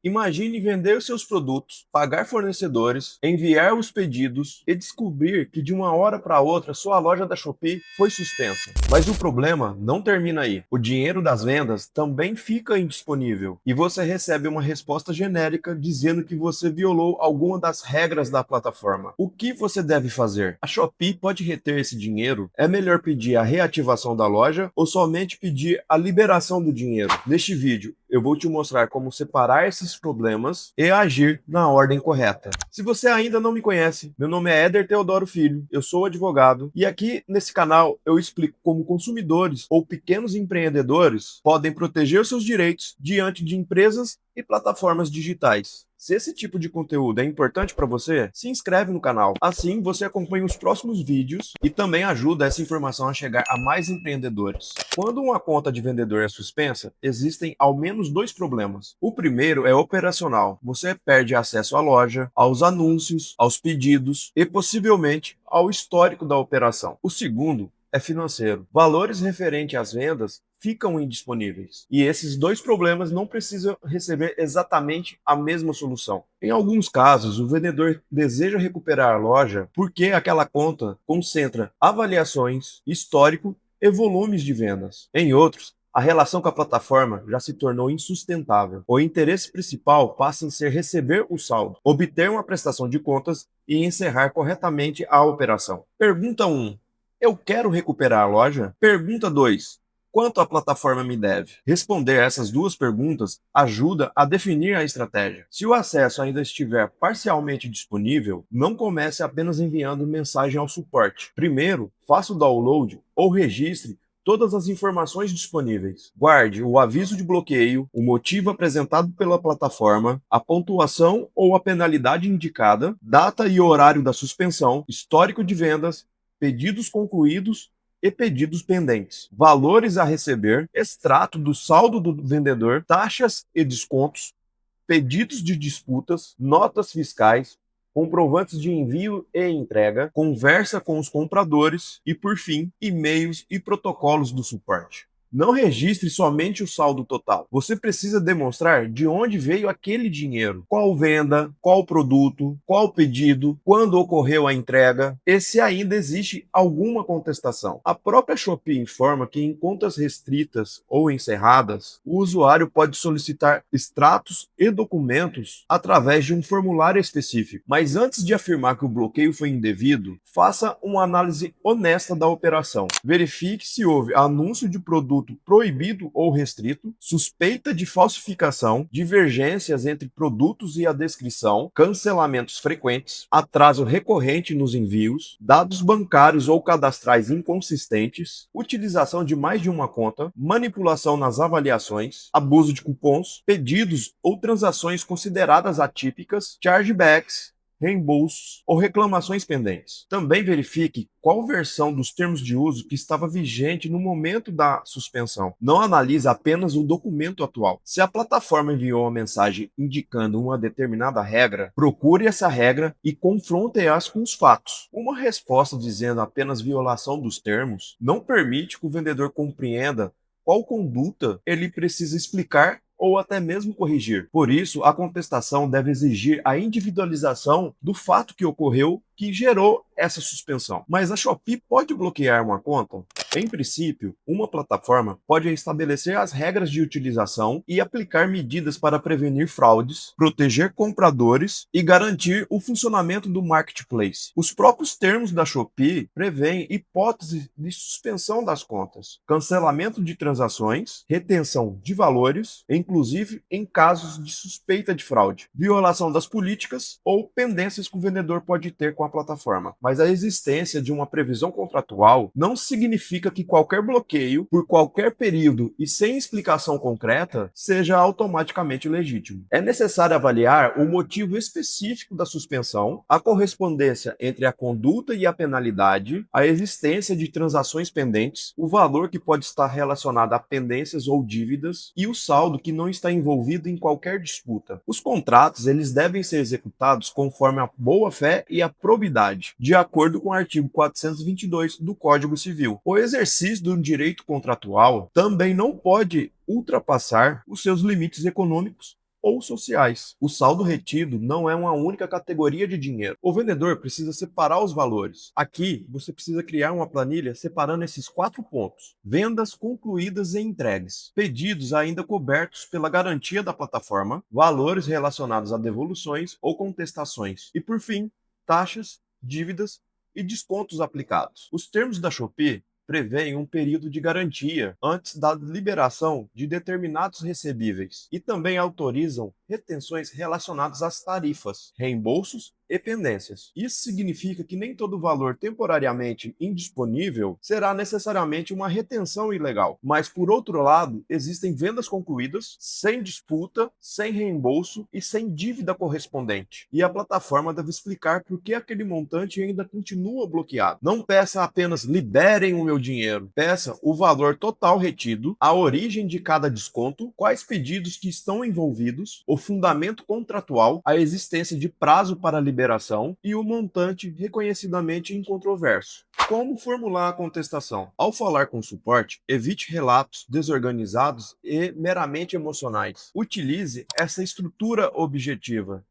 Imagine vender os seus produtos, pagar fornecedores, enviar os pedidos e descobrir que de uma hora para outra sua loja da Shopee foi suspensa. Mas o problema não termina aí. O dinheiro das vendas também fica indisponível e você recebe uma resposta genérica dizendo que você violou alguma das regras da plataforma. O que você deve fazer? A Shopee pode reter esse dinheiro? É melhor pedir a reativação da loja ou somente pedir a liberação do dinheiro? Neste vídeo, eu vou te mostrar como separar esses problemas e agir na ordem correta. Se você ainda não me conhece, meu nome é Éder Teodoro Filho, eu sou advogado e aqui nesse canal eu explico como consumidores ou pequenos empreendedores podem proteger os seus direitos diante de empresas e plataformas digitais. Se esse tipo de conteúdo é importante para você, se inscreve no canal. Assim você acompanha os próximos vídeos e também ajuda essa informação a chegar a mais empreendedores. Quando uma conta de vendedor é suspensa, existem ao menos dois problemas. O primeiro é operacional. Você perde acesso à loja, aos anúncios, aos pedidos e possivelmente ao histórico da operação. O segundo é financeiro. Valores referentes às vendas ficam indisponíveis. E esses dois problemas não precisam receber exatamente a mesma solução. Em alguns casos, o vendedor deseja recuperar a loja porque aquela conta concentra avaliações, histórico e volumes de vendas. Em outros, a relação com a plataforma já se tornou insustentável. O interesse principal passa em ser receber o saldo, obter uma prestação de contas e encerrar corretamente a operação. Pergunta 1. Eu quero recuperar a loja? Pergunta 2. Quanto a plataforma me deve? Responder essas duas perguntas ajuda a definir a estratégia. Se o acesso ainda estiver parcialmente disponível, não comece apenas enviando mensagem ao suporte. Primeiro, faça o download ou registre todas as informações disponíveis. Guarde o aviso de bloqueio, o motivo apresentado pela plataforma, a pontuação ou a penalidade indicada, data e horário da suspensão, histórico de vendas, pedidos concluídos e pedidos pendentes, valores a receber, extrato do saldo do vendedor, taxas e descontos, pedidos de disputas, notas fiscais, comprovantes de envio e entrega, conversa com os compradores e, por fim, e-mails e protocolos do suporte. Não registre somente o saldo total. Você precisa demonstrar de onde veio aquele dinheiro, qual venda, qual produto, qual pedido, quando ocorreu a entrega e se ainda existe alguma contestação. A própria Shopee informa que em contas restritas ou encerradas, o usuário pode solicitar extratos e documentos através de um formulário específico. Mas antes de afirmar que o bloqueio foi indevido, faça uma análise honesta da operação. Verifique se houve anúncio de produto proibido ou restrito, suspeita de falsificação, divergências entre produtos e a descrição, cancelamentos frequentes, atraso recorrente nos envios, dados bancários ou cadastrais inconsistentes, utilização de mais de uma conta, manipulação nas avaliações, abuso de cupons, pedidos ou transações consideradas atípicas, chargebacks, reembolsos ou reclamações pendentes. Também verifique qual versão dos termos de uso que estava vigente no momento da suspensão. Não analise apenas o documento atual. Se a plataforma enviou uma mensagem indicando uma determinada regra, procure essa regra e confronte-as com os fatos. Uma resposta dizendo apenas violação dos termos não permite que o vendedor compreenda qual conduta ele precisa explicar ou até mesmo corrigir. Por isso, a contestação deve exigir a individualização do fato que ocorreu que gerou essa suspensão. Mas a Shopee pode bloquear uma conta? Em princípio, uma plataforma pode estabelecer as regras de utilização e aplicar medidas para prevenir fraudes, proteger compradores e garantir o funcionamento do marketplace. Os próprios termos da Shopee prevêem hipóteses de suspensão das contas, cancelamento de transações, retenção de valores, inclusive em casos de suspeita de fraude, violação das políticas ou pendências que o vendedor pode ter com a plataforma. Mas a existência de uma previsão contratual não significa que qualquer bloqueio, por qualquer período e sem explicação concreta, seja automaticamente legítimo. É necessário avaliar o motivo específico da suspensão, a correspondência entre a conduta e a penalidade, a existência de transações pendentes, o valor que pode estar relacionado a pendências ou dívidas e o saldo que não está envolvido em qualquer disputa. Os contratos, eles devem ser executados conforme a boa-fé e a probidade, de acordo com o artigo 422 do Código Civil. O exercício do direito contratual também não pode ultrapassar os seus limites econômicos ou sociais. O saldo retido não é uma única categoria de dinheiro. O vendedor precisa separar os valores. Aqui, você precisa criar uma planilha separando esses 4 pontos: vendas concluídas e entregues, pedidos ainda cobertos pela garantia da plataforma, valores relacionados a devoluções ou contestações e, por fim, taxas, dívidas e descontos aplicados. Os termos da Shopee prevêem um período de garantia antes da liberação de determinados recebíveis e também autorizam retenções relacionadas às tarifas, reembolsos e pendências. Isso significa que nem todo valor temporariamente indisponível será necessariamente uma retenção ilegal. Mas, por outro lado, existem vendas concluídas, sem disputa, sem reembolso e sem dívida correspondente. E a plataforma deve explicar por que aquele montante ainda continua bloqueado. Não peça apenas liberem o meu dinheiro. Peça o valor total retido, a origem de cada desconto, quais pedidos que estão envolvidos, o fundamento contratual, a existência de prazo para liberação e o montante reconhecidamente incontroverso. Como formular a contestação? Ao falar com o suporte, evite relatos desorganizados e meramente emocionais. Utilize essa estrutura objetiva.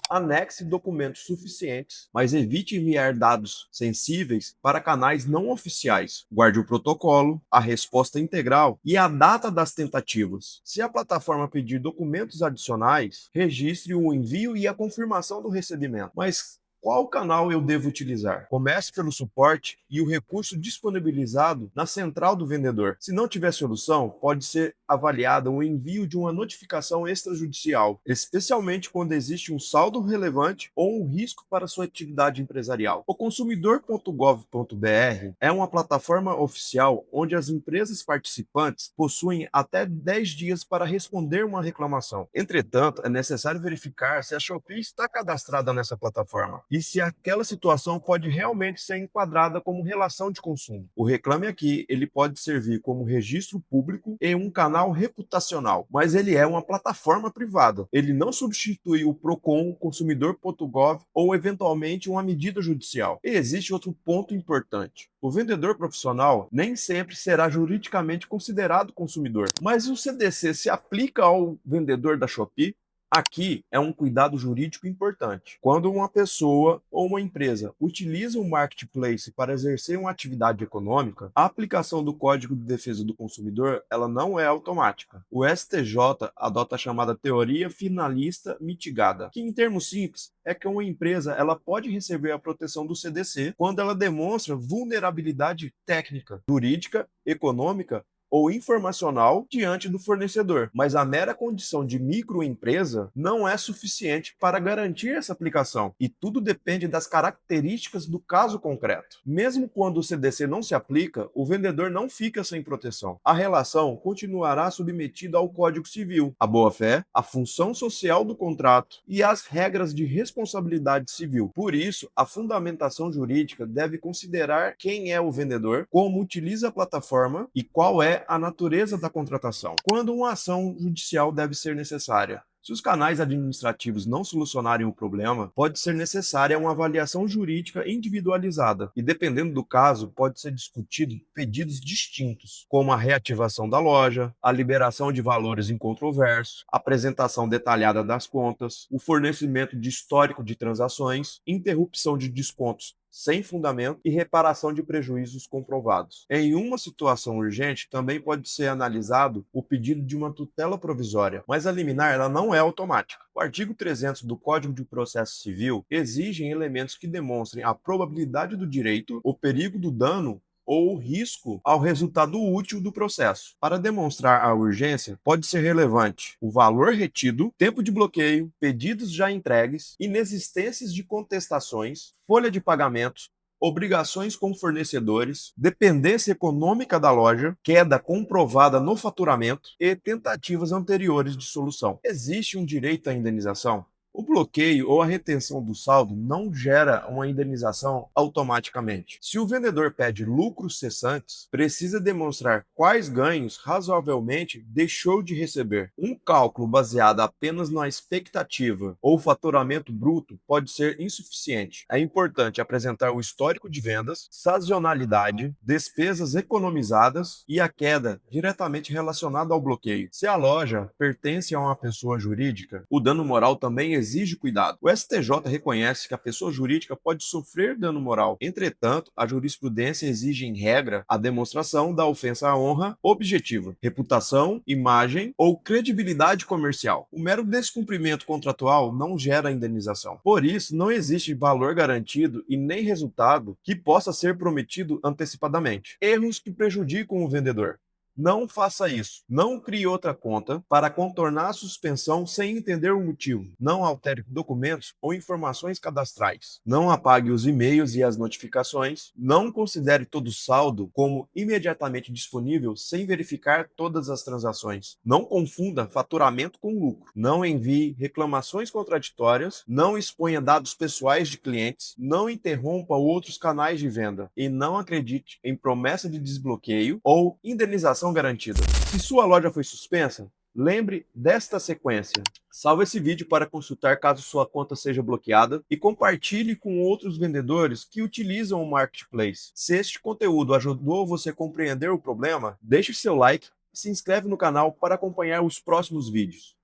Anexe documentos suficientes, mas evite enviar dados sensíveis para canais não oficiais. Guarde o protocolo, a resposta integral e a data das tentativas. Se a plataforma pedir documentos adicionais, registre o envio e a confirmação do recebimento. Mas qual canal eu devo utilizar? Comece pelo suporte e o recurso disponibilizado na central do vendedor. Se não tiver solução, pode ser avaliado o envio de uma notificação extrajudicial, especialmente quando existe um saldo relevante ou um risco para sua atividade empresarial. O consumidor.gov.br é uma plataforma oficial onde as empresas participantes possuem até 10 dias para responder uma reclamação. Entretanto, é necessário verificar se a Shopee está cadastrada nessa plataforma e se aquela situação pode realmente ser enquadrada como relação de consumo. O Reclame Aqui, ele pode servir como registro público em um canal reputacional, mas ele é uma plataforma privada. Ele não substitui o Procon, consumidor.gov ou eventualmente uma medida judicial. E existe outro ponto importante. O vendedor profissional nem sempre será juridicamente considerado consumidor, mas o CDC se aplica ao vendedor da Shopee? Aqui é um cuidado jurídico importante. Quando uma pessoa ou uma empresa utiliza o marketplace para exercer uma atividade econômica, a aplicação do Código de Defesa do Consumidor ela não é automática. O STJ adota a chamada teoria finalista mitigada, que em termos simples é que uma empresa ela pode receber a proteção do CDC quando ela demonstra vulnerabilidade técnica, jurídica, econômica ou informacional diante do fornecedor, mas a mera condição de microempresa não é suficiente para garantir essa aplicação, e tudo depende das características do caso concreto. Mesmo quando o CDC não se aplica, o vendedor não fica sem proteção. A relação continuará submetida ao Código Civil, a boa-fé, a função social do contrato e as regras de responsabilidade civil. Por isso, a fundamentação jurídica deve considerar quem é o vendedor, como utiliza a plataforma e qual é a natureza da contratação. Quando uma ação judicial deve ser necessária? Se os canais administrativos não solucionarem o problema, pode ser necessária uma avaliação jurídica individualizada e, dependendo do caso, pode ser discutido pedidos distintos, como a reativação da loja, a liberação de valores incontroversos, a apresentação detalhada das contas, o fornecimento de histórico de transações, interrupção de descontos sem fundamento e reparação de prejuízos comprovados. Em uma situação urgente, também pode ser analisado o pedido de uma tutela provisória, mas a liminar ela não é automática. O artigo 300 do Código de Processo Civil exige elementos que demonstrem a probabilidade do direito, o perigo do dano ou risco ao resultado útil do processo. Para demonstrar a urgência, pode ser relevante o valor retido, tempo de bloqueio, pedidos já entregues, inexistências de contestações, folha de pagamentos, obrigações com fornecedores, dependência econômica da loja, queda comprovada no faturamento e tentativas anteriores de solução. Existe um direito à indenização? O bloqueio ou a retenção do saldo não gera uma indenização automaticamente. Se o vendedor pede lucros cessantes, precisa demonstrar quais ganhos razoavelmente deixou de receber. Um cálculo baseado apenas na expectativa ou faturamento bruto pode ser insuficiente. É importante apresentar o histórico de vendas, sazonalidade, despesas economizadas e a queda diretamente relacionada ao bloqueio. Se a loja pertence a uma pessoa jurídica, o dano moral também exige cuidado. O STJ reconhece que a pessoa jurídica pode sofrer dano moral. Entretanto, a jurisprudência exige, em regra, a demonstração da ofensa à honra objetiva, reputação, imagem ou credibilidade comercial. O mero descumprimento contratual não gera indenização. Por isso, não existe valor garantido e nem resultado que possa ser prometido antecipadamente. Erros que prejudicam o vendedor. Não faça isso. Não crie outra conta para contornar a suspensão sem entender o motivo. Não altere documentos ou informações cadastrais. Não apague os e-mails e as notificações. Não considere todo saldo como imediatamente disponível sem verificar todas as transações. Não confunda faturamento com lucro. Não envie reclamações contraditórias. Não exponha dados pessoais de clientes. Não interrompa outros canais de venda. E não acredite em promessa de desbloqueio ou indenização garantida. Se sua loja foi suspensa, lembre desta sequência. Salve esse vídeo para consultar caso sua conta seja bloqueada e compartilhe com outros vendedores que utilizam o Marketplace. Se este conteúdo ajudou você a compreender o problema, deixe seu like e se inscreve no canal para acompanhar os próximos vídeos.